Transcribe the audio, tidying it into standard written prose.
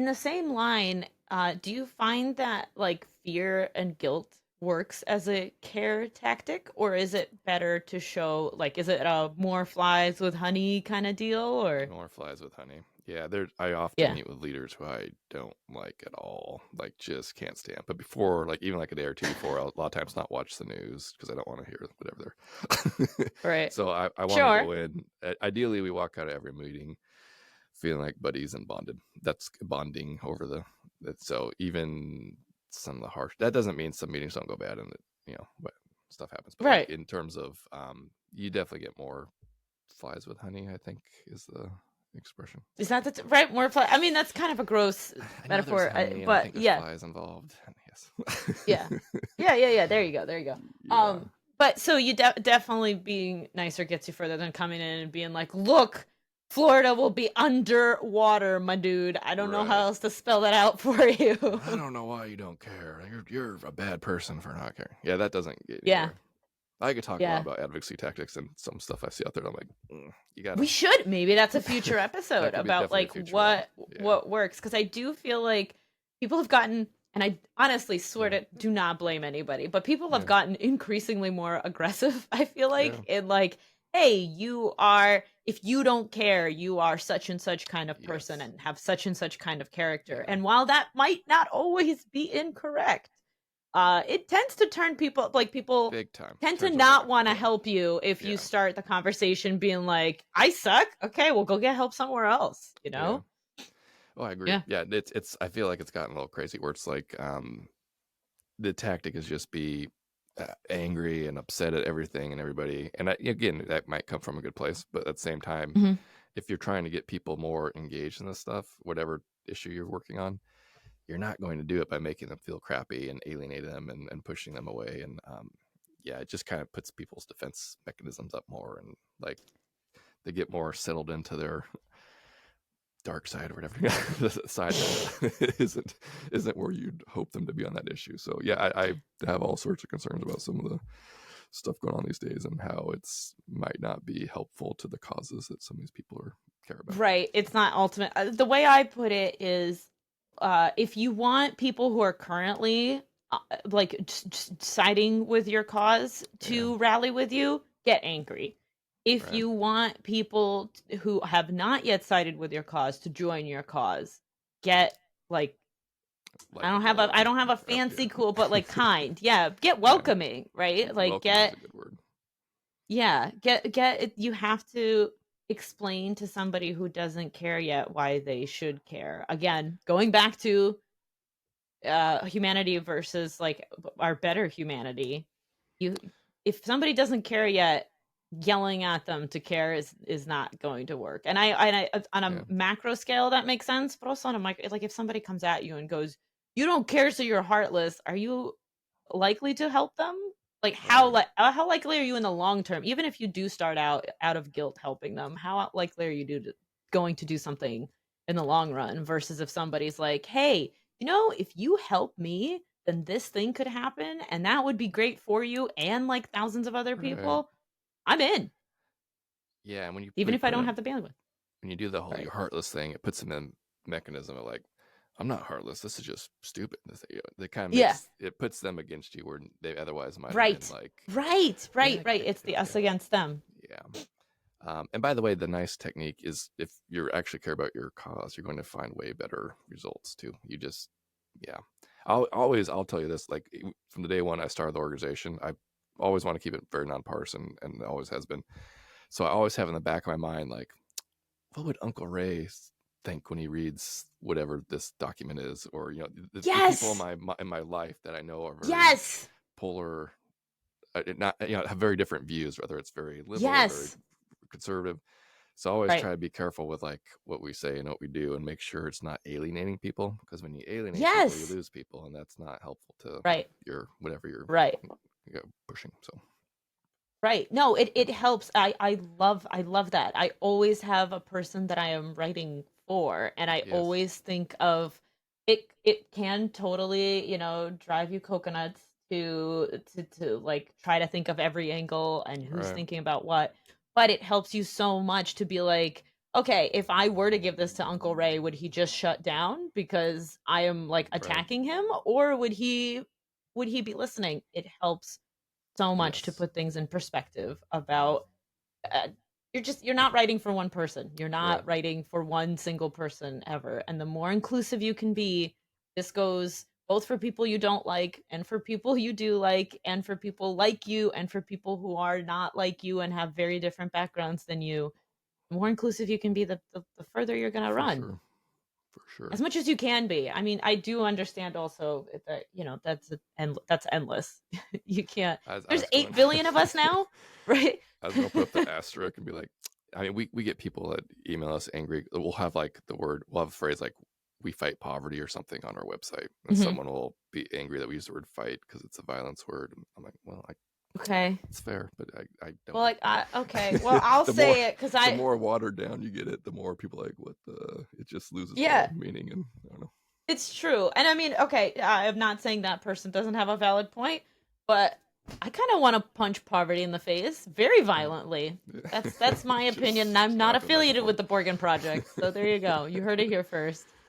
the same line, do you find that like fear and guilt works as a care tactic, or is it better to show like is it a more flies with honey kind of deal, or More flies with honey. Yeah, there. I often yeah, meet with leaders who I don't like at all, like just can't stand. But before, like even like a day or two before, I'll a lot of times not watch the news because I don't want to hear whatever they're. right? So I want to Sure. go in. Ideally, we walk out of every meeting feeling like buddies and bonded. That's bonding over the. So even some of the harsh. That doesn't mean some meetings don't go bad and but stuff happens. But like Right. in terms of, you definitely get more flies with honey, I think is the expression. Is that the right more fly? I mean, that's kind of a gross I know there's metaphor, honey and I but think there's yeah, flies involved. yeah, Yes. yeah. There you go. There you go. Yeah. But so you definitely being nicer gets you further than coming in and being like, look, Florida will be underwater, my dude. I don't know how Right. else to spell that out for And I you. don't know why you don't care. You're a bad person for not caring. Yeah, that doesn't get Yeah, anywhere. I could talk a lot yeah. about advocacy tactics and some stuff I see out there. I'm like, you We gotta. should maybe that's a future That episode could be about definitely a like future one. Yeah. what works because I do feel like people have gotten and I honestly swear Yeah. to do not blame anybody, but people have Yeah. gotten increasingly more aggressive, I feel like, Yeah. in like, hey, you are if you don't care, you are such and such kind of person Yes. and have such and such kind of character. Yeah. And while that might not always be incorrect, it tends to turn people like people Big time. tend to Turns everyone not off. want to Yeah. help you if you Yeah. start the conversation being like, I suck. Okay, well go get help somewhere else, you Yeah. know? Oh, I agree. Yeah. Yeah, it's. I feel like it's gotten a little crazy where it's like, the tactic is just be angry and upset at everything and everybody. And again, that might come from a good place, but at the same time, Hmm. if you're trying to get people more engaged in this stuff, whatever issue you're working on, you're not going to do it by making them feel crappy and alienating them and pushing them away. And yeah, it just kind of puts people's defense mechanisms up more and like they get more settled into their dark side or whatever the side that isn't where you'd hope them to be on that issue. So yeah, I have all sorts of concerns about some of the stuff going on these days and how it's might not be helpful to the causes that some of these people are care about. Right. It's not ultimate. The way I put it is if you want people who are currently like siding with your cause Yeah. to rally with you, get angry. If Right. you want people who have not yet sided with your cause to join your cause, get like Likable I and don't have a fancy cool, but like kind. Yeah, get yeah. welcoming, right? Like Welcoming is get a good word. yeah, you have to explain to somebody who doesn't care yet why they should care. Again, going back to humanity versus like our better humanity. You if somebody doesn't care yet, yelling at them to care is not going to work. And I on Yeah. a macro scale that makes sense, but also on a micro like if somebody comes at you and goes, "You don't care so you're heartless." Are you likely to help them? Like Right. how likely are you in the long term, even if you do start out of guilt helping them? How likely are you going to do something in the long run versus if somebody's like, "Hey, if you help me, then this thing could happen and that would be great for you and like thousands of other Right. people." I'm in, Yeah. And when you even if I put don't them have the bandwidth. when you do the whole Right. "you're heartless" thing, it puts them in mechanism of like, I'm not heartless. This is just stupid. It kind of Yeah. makes it puts them against you where they otherwise might have been Right. like, Right. yeah, Right. Right. It's the us yeah, against them. yeah. And by the way, the nice technique is if you actually care about your cause, you're going to find way better results too. You just, yeah. I'll tell you this, like from the day one I started the organization, I always want to keep it very nonpartisan and always has been. So I always have in the back of my mind, like, what would Uncle Ray think when he reads whatever this document is, or the people in Yes. my life that I know are very Yes. polar, not have very different views, whether it's very liberal or very Yes. conservative. So I always Right. try to be careful with like what we say and what we do, and make sure it's not alienating people. Because when you alienate people, you Yes. lose people, and that's not helpful to Right. your whatever you're Right. pushing. So Right. No, it yeah, it helps. I love that. I always have a person that I am writing for, and I yes, always think of it can totally, drive you coconuts to like try to think of every angle and who's right, thinking about what, but it helps you so much to be like, okay, if I were to give this to Uncle Ray, would he just shut down because I am like Right. attacking him, or would he be listening? It helps so much to Yes. put things in perspective about uh, you're not writing for one person. You're Right. not writing for one single person ever. And the more inclusive you can be, this goes both for people you don't like and for people you do like and for people like you and for people who are not like you and have very different backgrounds than you. The more inclusive you can be, the further you're going to For run. sure. For As sure. much as you can be. I mean, I do understand also that, you know, that's endless. You can't. I There's was going 8 billion of us now, right? I was gonna put up the asterisk and be like, I mean, we get people that email us angry. We'll have like we'll have a phrase like "we fight poverty" or something on our website, and Mhm. someone will be angry that we use the word "fight" because it's a violence word. And I'm like, well, Okay. it's fair, but I Well, don't. like, okay. Well, I'll the more say it because the I, more watered down you get it, the more people are like, what the? It just loses yeah, all meaning, and I don't know. it's true. And I mean, okay, I'm not saying that person doesn't have a valid point, but I kind of want to punch poverty in the face very violently. That's my opinion, and Just I'm not slap it like a affiliated with punk. the Borgen Project. So there you go. You heard it here first.